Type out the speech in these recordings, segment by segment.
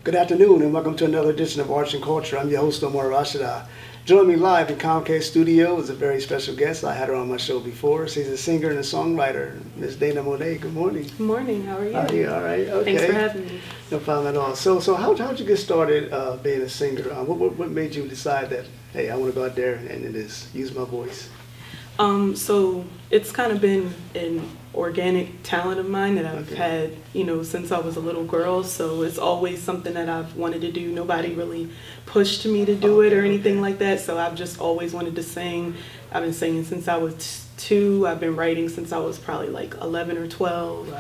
Good afternoon and welcome to another edition of Arts and Culture. I'm your host, Omar Rashada. Joining me live in Comcast Studio is a very special guest. I had her on my show before. She's a singer and a songwriter, Miss Dayna Monet. Good morning. Good morning. How are you? How are you? All right. Okay. Thanks for having me. No problem at all. So how'd you get started being a singer? What made you decide that, hey, I want to go out there and use my voice? So it's kind of been an organic talent of mine that I've had, since I was a little girl. So it's always something that I've wanted to do. Nobody really pushed me to do it or anything like that. So I've just always wanted to sing. I've been singing since I was 2. I've been writing since I was probably like 11 or 12.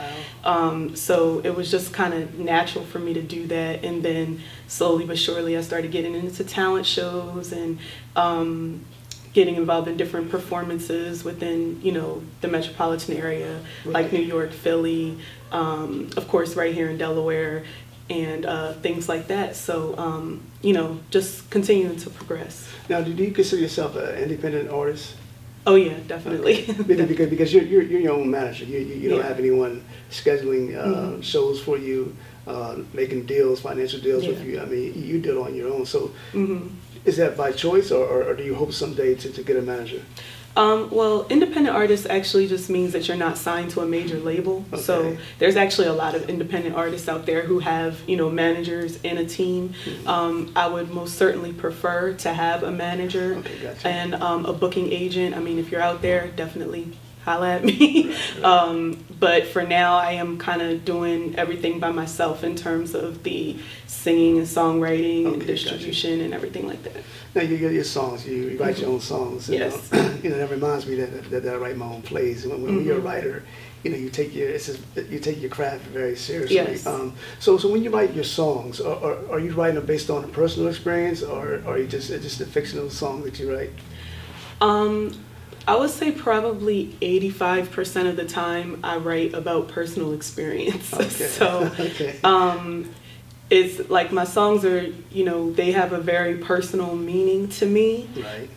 Wow. So it was just kind of natural for me to do that. And then slowly but surely I started getting into talent shows and getting involved in different performances within, the metropolitan area, like New York, Philly, of course, right here in Delaware, and things like that. So, just continuing to progress. Now, do you consider yourself an independent artist? Oh yeah, definitely. because you're your own manager. You don't have anyone scheduling shows for you, making deals, financial deals with you. I mean, you do it on your own. So. Is that by choice, or do you hope someday to get a manager? Well, independent artist actually just means that you're not signed to a major label. Okay. So there's actually a lot of independent artists out there who have, managers and a team. I would most certainly prefer to have a manager and a booking agent. I mean, if you're out there, definitely holla at me. But for now, I am kind of doing everything by myself in terms of the singing and songwriting and distribution and everything like that. Now you get your songs, you write your own songs. Yes. That reminds me that I write my own plays. When you're a writer, you take your craft very seriously. Yes. So when you write your songs, are you writing them based on a personal experience, or are you just a fictional song that you write? I would say probably 85% of the time I write about personal experience. Okay. So it's like my songs are, they have a very personal meaning to me. Right.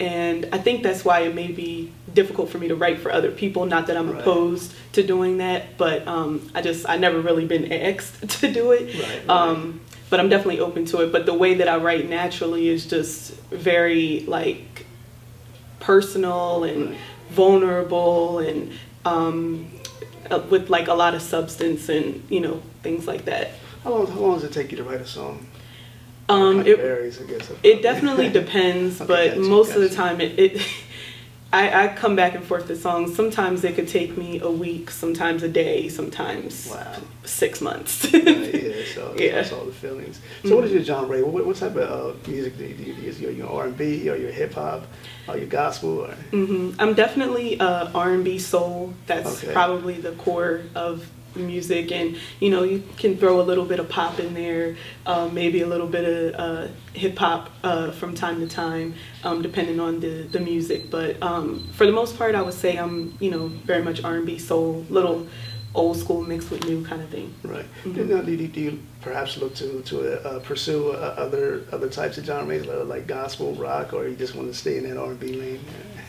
And I think that's why it may be difficult for me to write for other people. Not that I'm opposed to doing that, but I never really been asked to do it. Right. But I'm definitely open to it. But the way that I write naturally is just very personal and vulnerable and with like a lot of substance and things like that. How long does it take you to write a song? It varies, I guess. It definitely depends, but most of the time I come back and forth with songs. Sometimes it could take me a week, sometimes a day, sometimes 6 months. That's all the feelings. So what is your genre? What type of music do you use? Your R&B or your hip hop or your gospel? Or? I'm definitely R&B soul. That's probably the core of music, and you can throw a little bit of pop in there, maybe a little bit of hip hop from time to time, depending on the music. But for the most part, I would say I'm very much R&B soul, little old school mixed with new kind of thing. Right. Now, do you perhaps look to pursue other types of genres like gospel, rock, or you just want to stay in that R&B lane?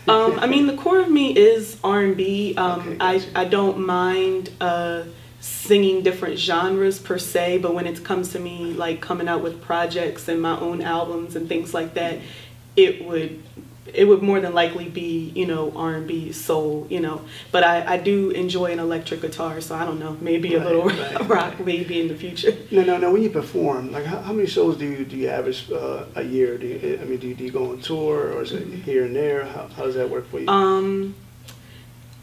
I mean, the core of me is R&B. I don't mind singing different genres per se, but when it comes to me like coming out with projects and my own albums and things like that, it would more than likely be R&B, soul, but I do enjoy an electric guitar, so I don't know, maybe a little rock maybe in the future. No, when you perform, like how many shows do you average a year? Do you go on tour, or is it here and there? How does that work for you?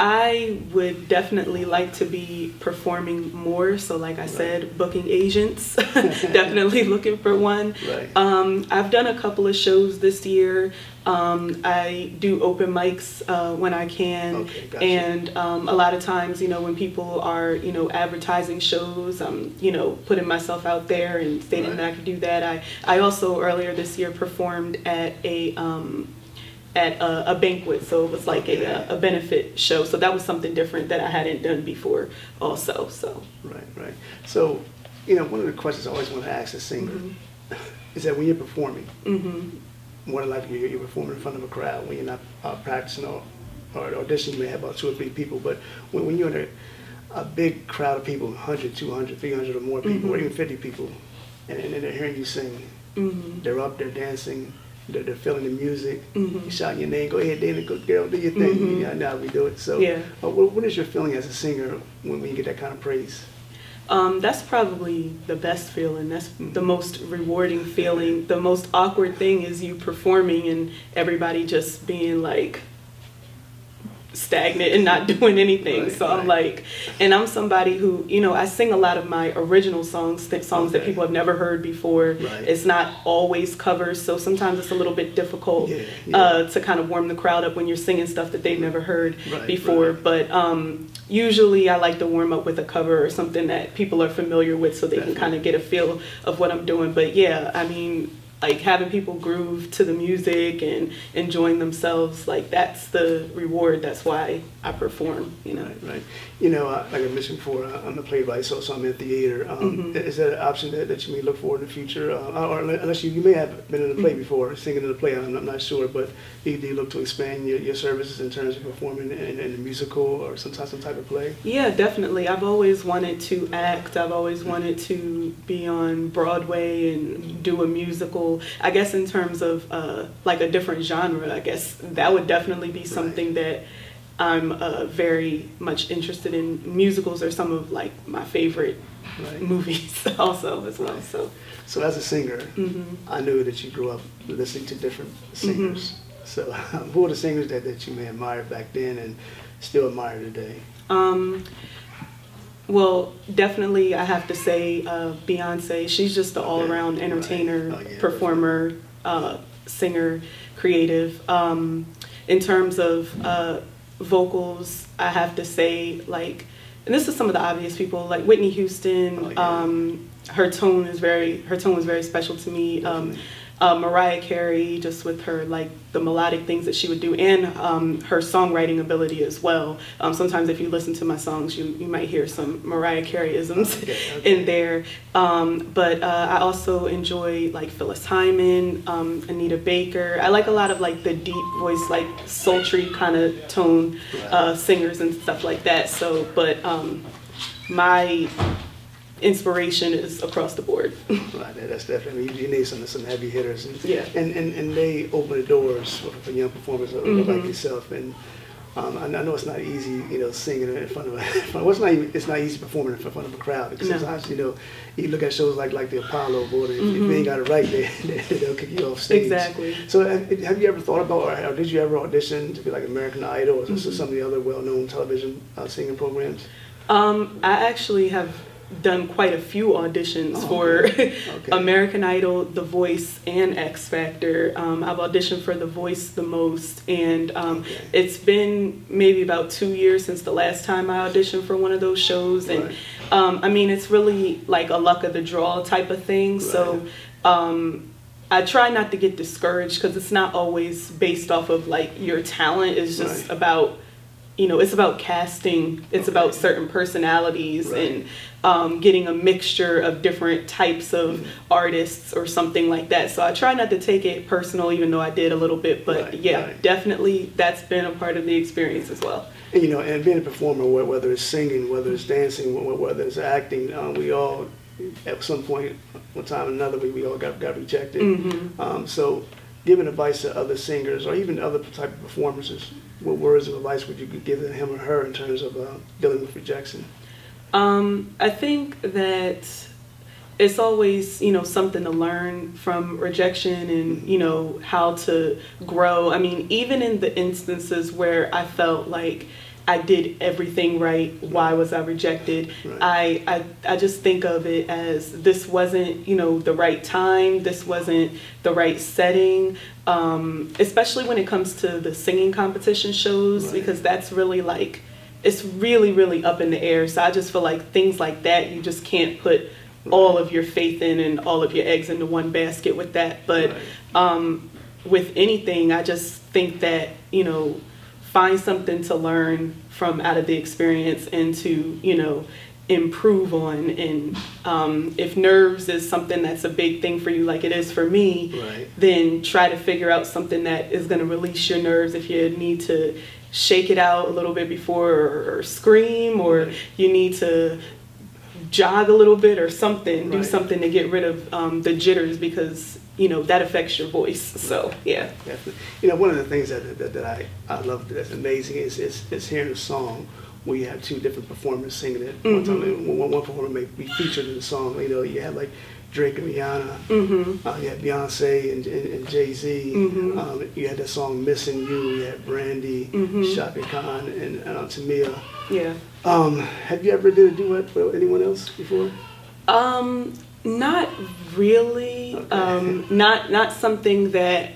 I would definitely like to be performing more. So like I said, booking agents, definitely looking for one. Right. I've done a couple of shows this year. I do open mics when I can. Okay, gotcha. And a lot of times, you know, when people are, you know, advertising shows, I'm, you know, putting myself out there and stating that I could do that. I also earlier this year performed at a banquet, so it was like a benefit show. So that was something different that I hadn't done before also. So Right. So, you know, one of the questions I always want to ask a singer is that when you're performing, more than likely you're performing in front of a crowd when you're not practicing or auditioning. You may have about 2 or 3 people, but when you're in a big crowd of people, 100, 200, 300 or more people, or even 50 people, and they're hearing you sing, they're up there dancing, they're feeling the music, you shouting your name, go ahead, Dayna, go girl, do your thing. You know how we do it. So what is your feeling as a singer when you get that kind of praise? That's probably the best feeling. That's the most rewarding feeling. The most awkward thing is you performing and everybody just being like stagnant and not doing anything. So I'm like, and I'm somebody who, you know, I sing a lot of my original songs that people have never heard before. It's not always covers, so sometimes it's a little bit difficult to kind of warm the crowd up when you're singing stuff that they've never heard before. But usually I like to warm up with a cover or something that people are familiar with so they can kind of get a feel of what I'm doing. But yeah, I mean, like having people groove to the music and enjoying themselves, like that's the reward. That's why I perform, you know. Right. You know, like I mentioned before, I'm a playwright, so I'm in theater. Is that an option that you may look for in the future? Or unless you may have been in a play before, singing in a play, I'm not sure, but do you look to expand your services in terms of performing in a musical or some type of play? Yeah, definitely. I've always wanted to act. I've always wanted to be on Broadway and do a musical. I guess in terms of like a different genre, I guess that would definitely be something that I'm very much interested in. Musicals are some of like my favorite movies also as well. So as a singer, I knew that you grew up listening to different singers. So who are the singers that you may admire back then and still admire today? Well, definitely I have to say Beyonce. She's just an all-around entertainer, performer, singer, creative. In terms of vocals, I have to say, like, and this is some of the obvious people, like Whitney Houston. Her tone was very special to me. Mariah Carey, just with her, like, the melodic things that she would do, and her songwriting ability as well. Sometimes if you listen to my songs, you might hear some Mariah Carey-isms in there. But I also enjoy, like, Phyllis Hyman, Anita Baker. I like a lot of, like, the deep voice, like, sultry kind of tone singers and stuff like that. So, but my inspiration is across the board. Right, that's definitely, you need some heavy hitters, and they open the doors for young performers like yourself. And I know it's not easy, you know, singing in front of it's not easy performing in front of a crowd, because sometimes, you know, you look at shows like the Apollo, or if you ain't got it right, they'll kick you off stage. Exactly. So have you ever thought about, or did you ever audition to be like American Idol or some of the other well-known television singing programs? I actually have done quite a few auditions for American Idol, The Voice, and X Factor. I've auditioned for The Voice the most, and it's been maybe about 2 years since the last time I auditioned for one of those shows. And I mean, it's really like a luck of the draw type of thing. So I try not to get discouraged, because it's not always based off of like your talent. It's just about, you know, it's about casting. It's about certain personalities and getting a mixture of different types of artists or something like that. So I try not to take it personal, even though I did a little bit. But definitely that's been a part of the experience as well. And, you know, and being a performer, whether it's singing, whether it's dancing, whether it's acting, we all, at some point, one time or another, we all got rejected. So giving advice to other singers or even other type of performers, what words of advice would you give him or her in terms of dealing with rejection? I think that it's always, you know, something to learn from rejection, and, you know, how to grow. I mean, even in the instances where I felt like I did everything right. Why was I rejected? Right. I just think of it as this wasn't, you know, the right time. This wasn't the right setting, especially when it comes to the singing competition shows, Right. because that's really like, it's really, really up in the air. So I just feel like things like that, you just can't put all of your faith in and all of your eggs into one basket with that. But with anything, I just think that, you know, find something to learn from out of the experience and to, you know, improve on. And if nerves is something that's a big thing for you, like it is for me, then try to figure out something that is going to release your nerves. If you need to shake it out a little bit before, or scream, or you need to jog a little bit or something, do something to get rid of the jitters, because you know that affects your voice. So yeah, definitely. You know, one of the things that I love that's amazing is hearing a song where you have two different performers singing it. One performer may be featured in the song. You know, you have like Drake and Rihanna, you had Beyonce and Jay-Z, you had that song Missing You, you had Brandy, Shaka Khan, and Tamia. Yeah. Have you ever did a duet with anyone else before? Not really. Okay. Not something that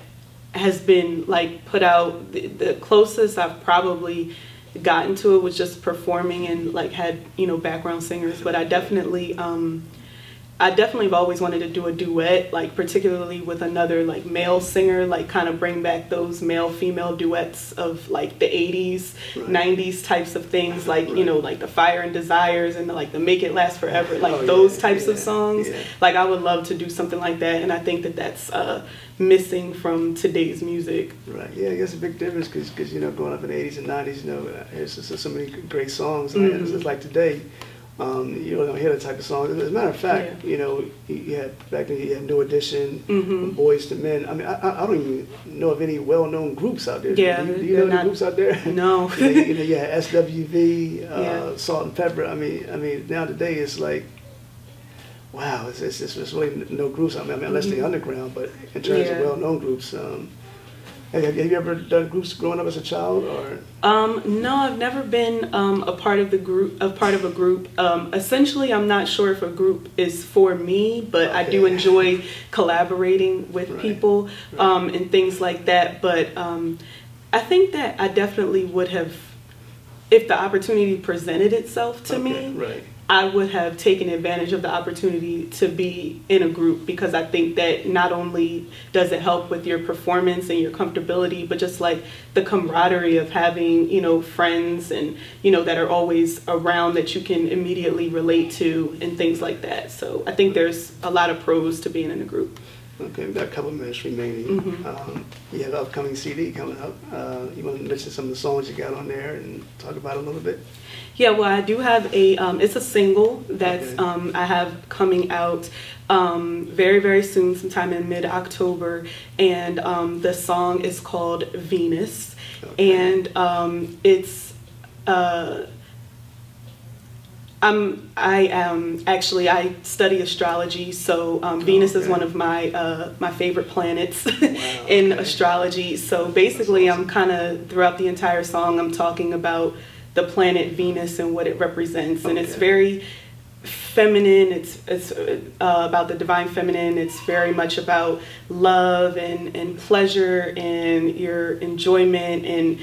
has been like put out. The closest I've probably gotten to it was just performing and like had, you know, background singers. But I definitely have always wanted to do a duet, like particularly with another like male singer, like kind of bring back those male-female duets of like the 80s, 90s types of things, like, you know, like the Fire and Desires and like the Make It Last Forever, like those types of songs. Like I would love to do something like that, and I think that that's missing from today's music. Right, yeah, I guess a big difference because you know, growing up in the 80s and 90s, you know, there's just so many great songs, and it's like today. You don't hear that type of song. As a matter of fact, you know, you had back then you had New Edition, Boys to Men. I mean, I don't even know of any well-known groups out there. Yeah, do you know any groups out there? No. you know, you had SWV, Salt and Pepper. I mean, now today it's like, wow, it's really no groups. I mean, unless they're underground, but in terms of well-known groups. Have you ever done groups growing up as a child, or? No, I've never been a part of a group. Essentially, I'm not sure if a group is for me, but I do enjoy collaborating with people and things like that. But I think that I definitely would have, if the opportunity presented itself to me. I would have taken advantage of the opportunity to be in a group, because I think that not only does it help with your performance and your comfortability, but just like the camaraderie of having, you know, friends and, you know, that are always around that you can immediately relate to and things like that. So I think there's a lot of pros to being in a group. Okay, we've got a couple of minutes remaining. You have an upcoming CD coming up. You want to mention some of the songs you got on there and talk about it a little bit? Yeah, well, I do have it's a single that's I have coming out very, very soon, sometime in mid-October, and the song is called Venus, and it's I study astrology, so Venus is one of my favorite planets in astrology. So basically, I'm kind of throughout the entire song, I'm talking about the planet Venus and what it represents, and it's very feminine. It's about the divine feminine. It's very much about love and pleasure and your enjoyment and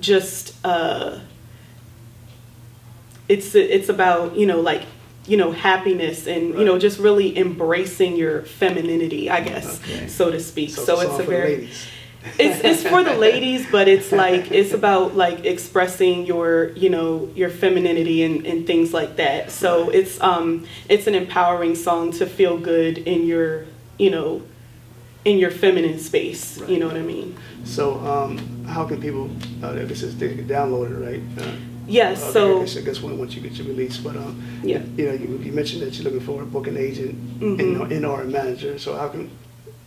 just. It's about, you know, like, you know, happiness and, you know, just really embracing your femininity, I guess, so to speak. So it's a very, it's for the ladies, but it's like, it's about like expressing your, you know, your femininity and things like that. So it's an empowering song to feel good in your, you know, in your feminine space, you know what I mean? So how can people, I guess they can download it, right? Yes, so I guess once you get your release, but you know, you mentioned that you're looking for a booking agent and a manager. So how can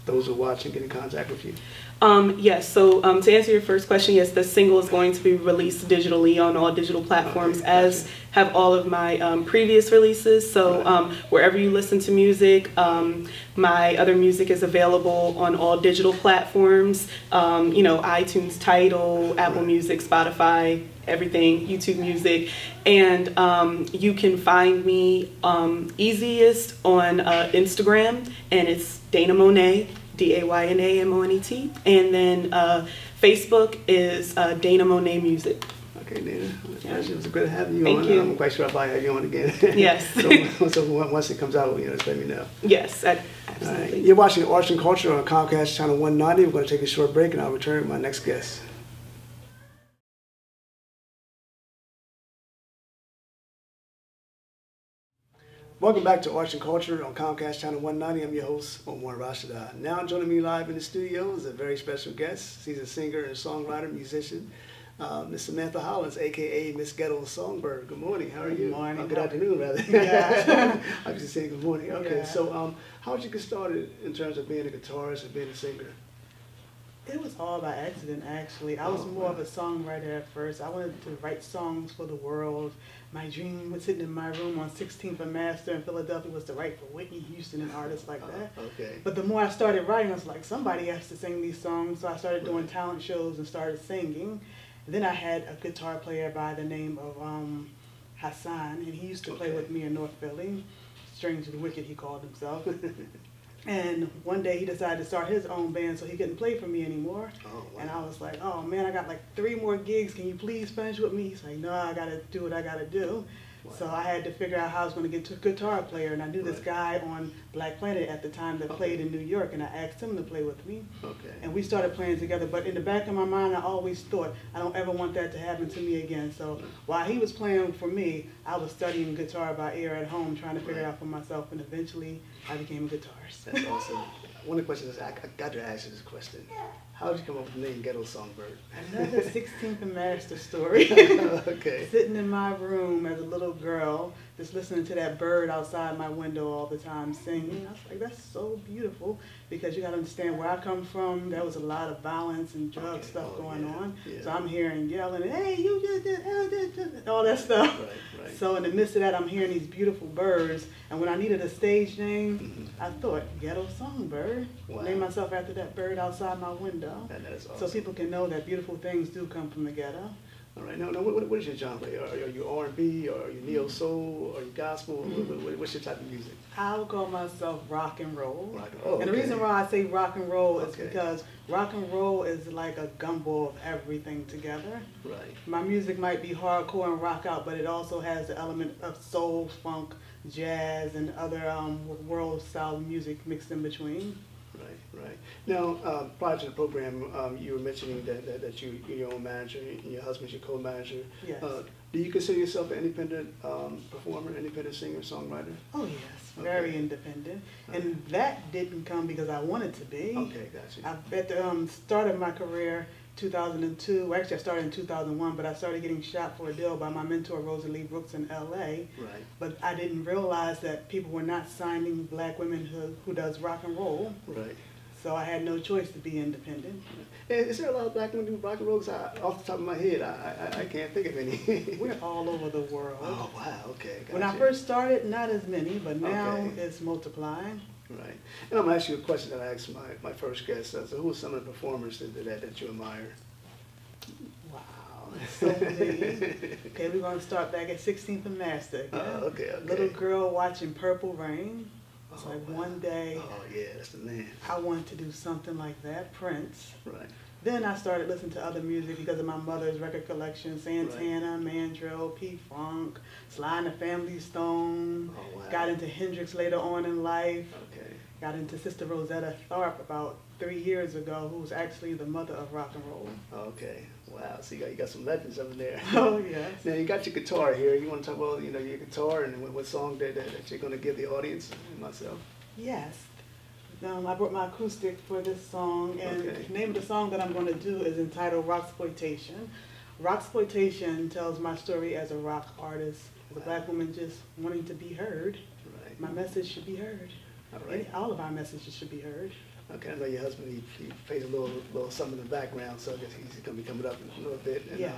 those who are watching get in contact with you? Yes, so to answer your first question, yes, the single is going to be released digitally on all digital platforms, as have all of my previous releases. So wherever you listen to music, my other music is available on all digital platforms, you know, iTunes, Tidal, Apple Music, Spotify, everything, YouTube Music. And you can find me easiest on Instagram, and it's Dayna Monet. DaynaMonet, and then Facebook is Dayna Monet Music. Okay, Dayna. Yeah. It was good having you Thank on. you. I'm quite sure I'll probably have you on again. Yes. so once it comes out, you know, just let me know. Yes, absolutely. Right. You're watching Arts and Culture on Comcast Channel 190. We're going to take a short break, and I'll return with my next guest. Welcome back to Arts and Culture on Comcast Channel 190. I'm your host, Omar Rashada. Now joining me live in the studio is a very special guest. She's a singer and songwriter, musician, Miss Samatha Hollins, a.k.a. Miss GhettoSongbrd. Good morning. How are you? Good morning. Good afternoon, rather. Yeah. I was just saying good morning. Okay, Yeah. so how did you get started in terms of being a guitarist and being a singer? It was all by accident, actually. I was more of a songwriter at first. I wanted to write songs for the world. My dream was sitting in my room on 16th and Master in Philadelphia was to write for Whitney Houston and artists like that. Okay. But the more I started writing, I was like, somebody has to sing these songs. So I started doing talent shows and started singing. And then I had a guitar player by the name of Hassan, and he used to play with me in North Philly. Strangely Wicked, he called himself. And one day he decided to start his own band, so he couldn't play for me anymore. Oh, wow. And I was like, oh man, I got like 3 more gigs. Can you please finish with me? He's like, no, I got to do what I got to do. Wow. So I had to figure out how I was going to get to a guitar player. And I knew this guy on Black Planet at the time that played in New York, and I asked him to play with me. Okay. And we started playing together. But in the back of my mind, I always thought, I don't ever want that to happen to me again. So while he was playing for me, I was studying guitar by ear at home, trying to figure it out for myself. And eventually, I became a guitarist. That's awesome. One of the questions is, I got to ask you this question. How did you come up with the name GhettoSongbrd? Another 16th and Master story. Okay. Sitting in my room as a little girl, just listening to that bird outside my window all the time singing. I was like, that's so beautiful, because you got to understand where I come from. There was a lot of violence and drug stuff going on. Yeah. So I'm hearing yelling, hey, you just did all that stuff. Right. So in the midst of that, I'm hearing these beautiful birds. And when I needed a stage name, I thought, GhettoSongbrd. Wow. Named myself after that bird outside my window. That is awesome. So people can know that beautiful things do come from the ghetto. All right. Now, what is your genre? Are you R&B, or are you neo soul, or are you gospel? What's your type of music? I would call myself rock and roll. Oh, and the reason why I say rock and roll is because rock and roll is like a gumbo of everything together. Right. My music might be hardcore and rock out, but it also has the element of soul, funk, jazz, and other world-style music mixed in between. Right. Now, prior to the program, you were mentioning that you're your own manager, and your husband's your co-manager. Yes. Do you consider yourself an independent performer, independent singer, songwriter? Oh yes, very independent. And that didn't come because I wanted to be. Okay, gotcha. At the start of my career, 2002, well, actually I started in 2001, but I started getting shot for a deal by my mentor Rosalie Brooks in LA. Right. But I didn't realize that people were not signing black women who does rock and roll. Right. So I had no choice to be independent. Is there a lot of black women who do rock and roll? Off the top of my head, I can't think of any. We're all over the world. Oh, wow, okay. Gotcha. When I first started, not as many, but now it's multiplying. Right. And I'm going to ask you a question that I asked my first guest. So who are some of the performers that you admire? Wow, so many. Okay, we're going to start back at 16th and Master. Okay. Little girl watching Purple Rain. It's like one day, that's the man. I wanted to do something like that, Prince. Right. Then I started listening to other music because of my mother's record collection, Santana, Mandrill, P-Funk, Sly and the Family Stone. Oh, wow. Got into Hendrix later on in life. Okay. Got into Sister Rosetta Tharpe about 3 years ago, who was actually the mother of rock and roll. Okay. Wow. So you got some legends over there. Oh, yes. Now, you got your guitar here. You want to talk about, your guitar and what song that you're going to give the audience and myself? Yes. I brought my acoustic for this song, and the name of the song that I'm going to do is entitled Rocksploitation. Rocksploitation tells my story as a rock artist, as a black woman just wanting to be heard. Right. My message should be heard. All right. All of our messages should be heard. Okay, I know your husband, he plays a little something in the background, so I guess he's going to be coming up in a little bit. And, Yes.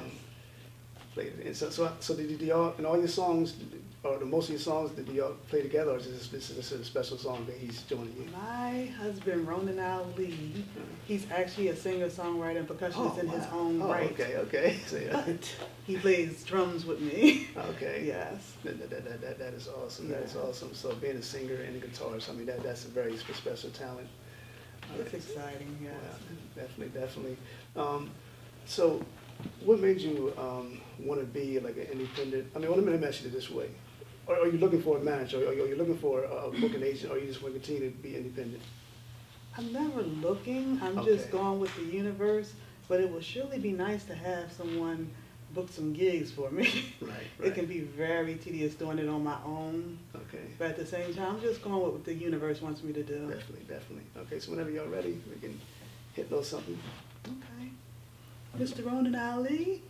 And so did y'all, in all your songs, or the most of your songs, did y'all play together, or is this a special song that he's joining you? My husband, Ronan Ali, he's actually a singer-songwriter and percussionist in his own right. Okay. So, yeah. But he plays drums with me. Okay. Yes. That is awesome. Yeah. That is awesome. So being a singer and a guitarist, I mean, that's a very special talent. It's exciting, yes. Wow, definitely. So what made you want to be like an independent? I mean, let me ask you this way. Are you looking for a manager? Or are you looking for a booking agent? Or you just want to continue to be independent? I'm never looking. I'm just going with the universe. But it will surely be nice to have someone book some gigs for me. Right. It can be very tedious doing it on my own. Okay. But at the same time, I'm just going with what the universe wants me to do. Definitely. Okay, so whenever y'all ready, we can hit a little something. Okay. Mr. Ronan Ali.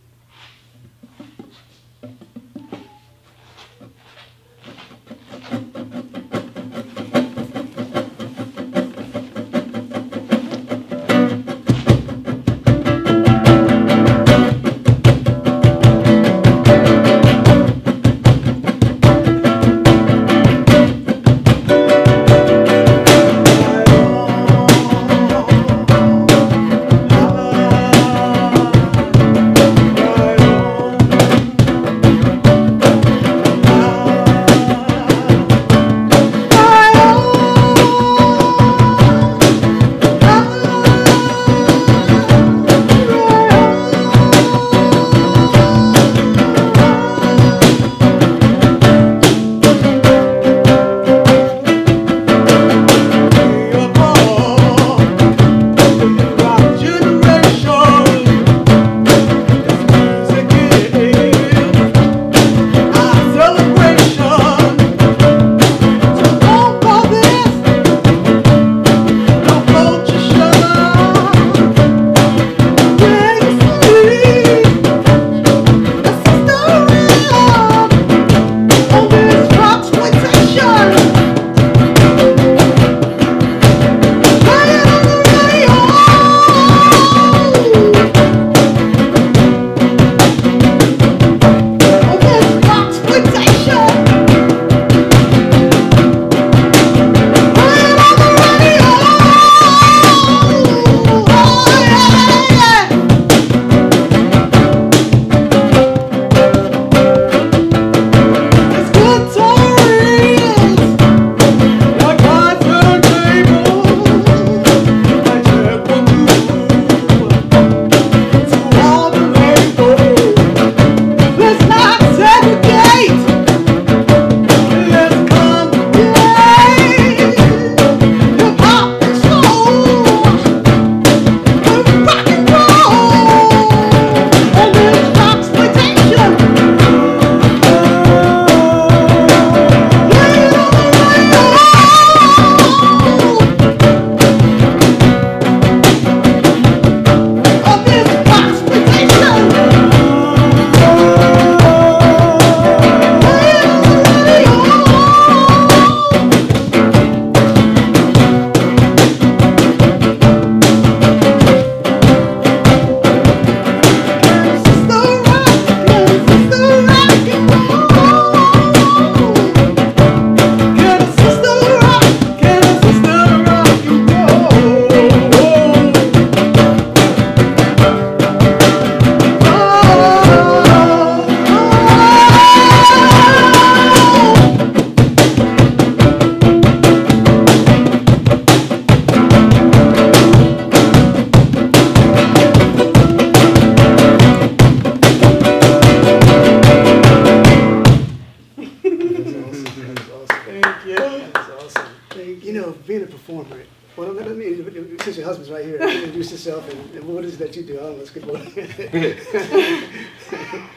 Since your husband's right here, introduce yourself and what is it that you do? I don't know, it's good morning.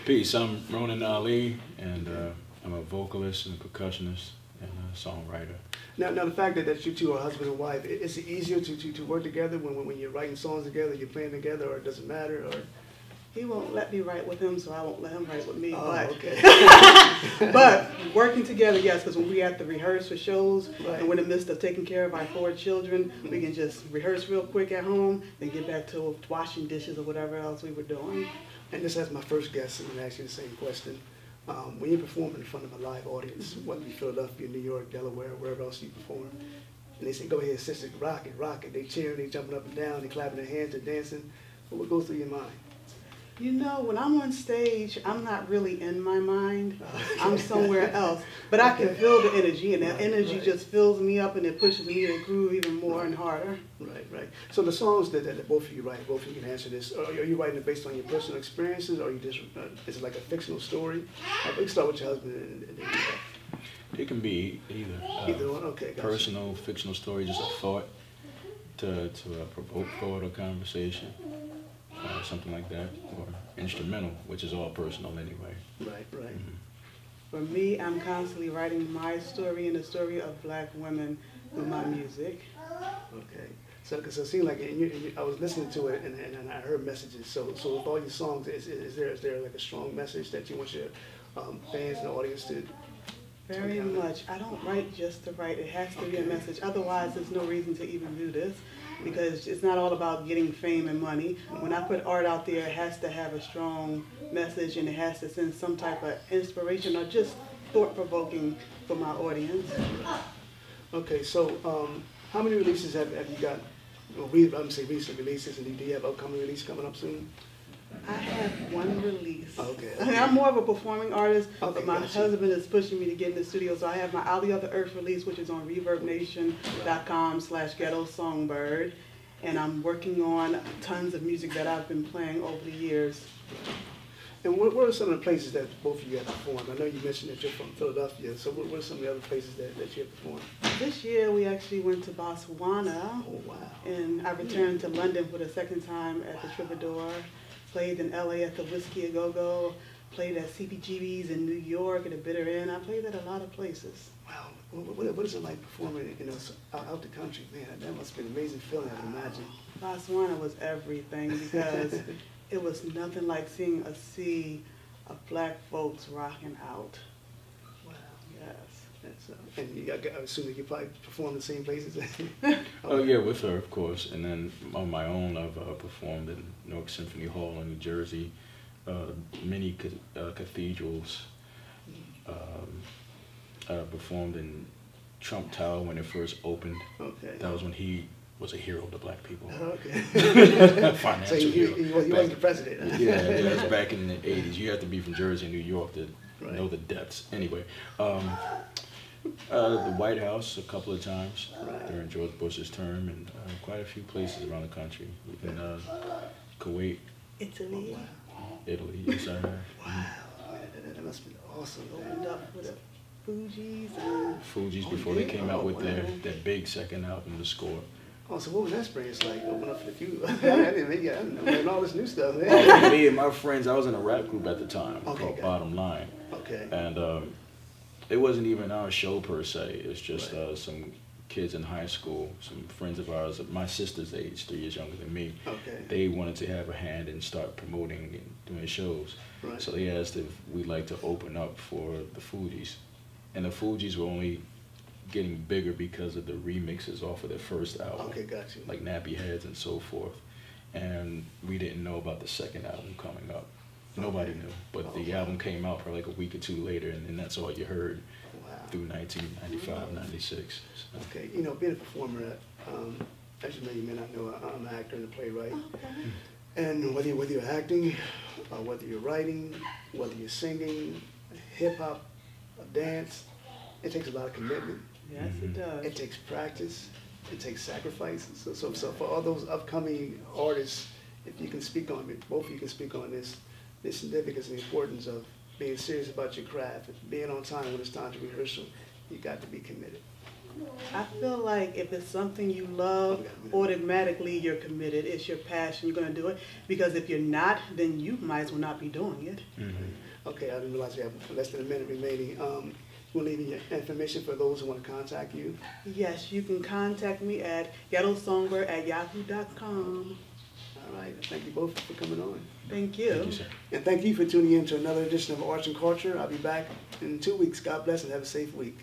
Peace, I'm Ronan Ali, and I'm a vocalist and a percussionist and a songwriter. Now the fact that you two are husband and wife, is it easier to work together when you're writing songs together, you're playing together, or does it matter? Or He won't let me write with him, so I won't let him write with me. Oh, but, okay. but working together, yes, because when we have to rehearse for shows, Right. and we're in the midst of taking care of our 4 children, we can just rehearse real quick at home, then get back to washing dishes or whatever else we were doing. And this as my first guest, I'm going to ask you the same question. When you perform in front of a live audience, whether it be Philadelphia, New York, Delaware, wherever else you perform, and they say, go ahead, sister, rock it, rock it. They cheering, they jumping up and down, they clapping their hands, they're dancing. What goes through your mind? You know, when I'm on stage, I'm not really in my mind. I'm somewhere else. But I can feel the energy, and that energy just fills me up, and it pushes me to groove even more and harder. Right, right. So the songs that both of you write, both of you can answer this. Are you writing it based on your personal experiences, or are you just is it like a fictional story? We can start with your husband, and then It can be either. either one. Okay, gotcha. Personal, fictional story, just a thought to provoke thought or conversation, something like that, or instrumental, which is all personal anyway. Right, right. For me, I'm constantly writing my story and the story of Black women through my music. Okay. So, because it seemed like I was listening to it, and I heard messages. So with all your songs, is there like a strong message that you want your fans and the audience to? Very much. I don't write just to write. It has to be a message. Otherwise, there's no reason to even do this, because it's not all about getting fame and money. When I put art out there, it has to have a strong message, and it has to send some type of inspiration or just thought-provoking for my audience. Okay, so how many releases have you got? Well, I'm gonna say recent releases, and do you have upcoming release coming up soon? I have one release. Okay. I mean, I'm more of a performing artist, Okay, but my gotcha. husband is pushing me to get in the studio. So I have my Out the Other Earth release, which is on ReverbNation.com/GhettoSongbrd. And I'm working on tons of music that I've been playing over the years. And what are some of the places that both of you have performed? I know you mentioned that you're from Philadelphia, so what are some of the other places that you have performed? This year we actually went to Botswana. Oh, wow. And I returned to London for the second time at the Troubadour. Played in LA at the Whiskey A Go-Go, played at CBGB's in New York at the Bitter End. I played at a lot of places. Wow. What is it like performing, out the country? Man, that must have been an amazing feeling, I imagine. Botswana was everything, because it was nothing like seeing a sea of Black folks rocking out. Wow. Yes. That's, and I assume that you probably perform the same places? Oh yeah, with her, of course. And then on my own, I've performed in Newark Symphony Hall in New Jersey, many cathedrals. Performed in Trump Tower when it first opened. Okay. That was when he was a hero to Black people. Okay. Financial So hero. he wasn't the president. Yeah, that was back in the 80s. You had to be from Jersey and New York to Right. know the depths. Anyway, the White House a couple of times during George Bush's term, and quite a few places around the country. Even Kuwait, Italy. Italy, yes I have. Wow. That must have been awesome. Opened up with the Fugees. And Fugees before they came out with their big second album, The Score. Oh, so what was that experience like, opening up for the few? I didn't know all this new stuff, man. Oh, me and my friends, I was in a rap group at the time called it. Bottom Line. Okay. And it wasn't even our show per se. It's just some kids in high school, some friends of ours, my sister's age, 3 years younger than me. Okay. They wanted to have a hand and start promoting and doing shows. Right. So they asked if we'd like to open up for the Fugees. And the Fugees were only getting bigger because of the remixes off of their first album. Okay, got you. Like Nappy Heads and so forth. And we didn't know about the second album coming up. Nobody knew. But the album came out for like a week or two later, and that's all you heard through 1995, 96. So. Okay, being a performer, as you may not know, I'm an actor and a playwright. okay. And whether you're acting, whether you're writing, whether you're singing, hip-hop, dance, it takes a lot of commitment. Yes, it does. It takes practice. It takes sacrifice. So for all those upcoming artists, if you can speak on it, both of you can speak on this, the significance and the importance of being serious about your craft, being on time when it's time to rehearsal, you got to be committed. I feel like if it's something you love, automatically you're committed. It's your passion. You're going to do it. Because if you're not, then you might as well not be doing it. Mm-hmm. Okay, I didn't realize we have less than a minute remaining. You want to leave your information for those who want to contact you? Yes, you can contact me at GhettoSongbrd@yahoo.com. All All right. Thank you both for coming on. Thank you. Thank you, sir. And thank you for tuning in to another edition of Arts and Culture. I'll be back in 2 weeks. God bless and have a safe week.